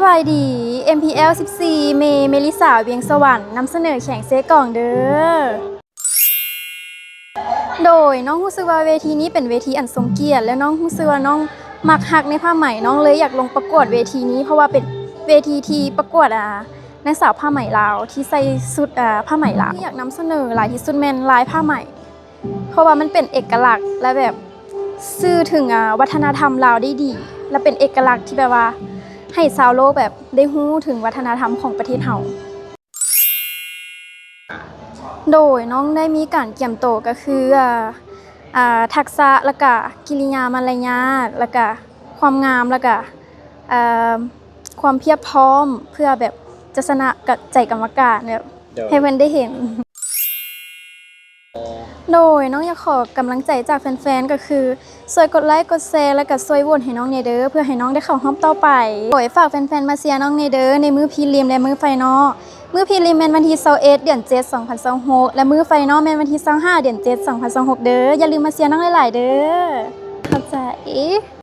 บายดี MPL 14เมลิสาเวียงสวรรค์นำเสนอแข่งเซกล่องเด้อโดยน้องรู้สึกว่าเวทีนี้เป็นเวทีอันทรงเกียรติและน้องรู้สึกว่าน้องมักฮักในผ้าไหมน้องเลยอยากลงประกวดเวทีนี้เพราะว่าเป็นเวทีที่ประกวดนางสาวผ้าไหมลาวที่ใส่ชุดผ้าไหมลาวที่อยากนำเสนอลายที่สุดแม่นลายผ้าไหมเพราะว่ามันเป็นเอกลักษณ์และแบบสื่อถึงวัฒนธรรมลาวได้ดีและเป็นเอกลักษณ์ที่แบบว่าให้ชาวโลกแบบได้รู้ถึงวัฒนธรรมของประเทศเฮาโดยน้องได้มีการเกี่ยมโตก็คือทักษะแล้วก็กิริยามารยาทแล้วก็ความงามแล้วก็ความเพียบพร้อมเพื่อแบบจะชนะกับใจกรรมการแบบให้เพิ่นได้เห็นโดยน้องอยากขอกำลังใจจากแฟนๆก็คือช่วยกดไลค์กดแชร์แล้วก็ช่วยโหวตให้น้องเนเด้อเพื่อให้น้องได้เข้ารอบต่อไปโดยฝากแฟนๆมาเชียร์น้องเนเด้อในมื้อพรีลิมและมื้อไฟนอลมื้อพรีลิมแม่นวันที่21เดือน7 2026และมื้อไฟนอลแม่นวันที่25เดือน7 2026เด้ออย่าลืมมาเชียร์น้องหลายๆเด้อเข้าใจ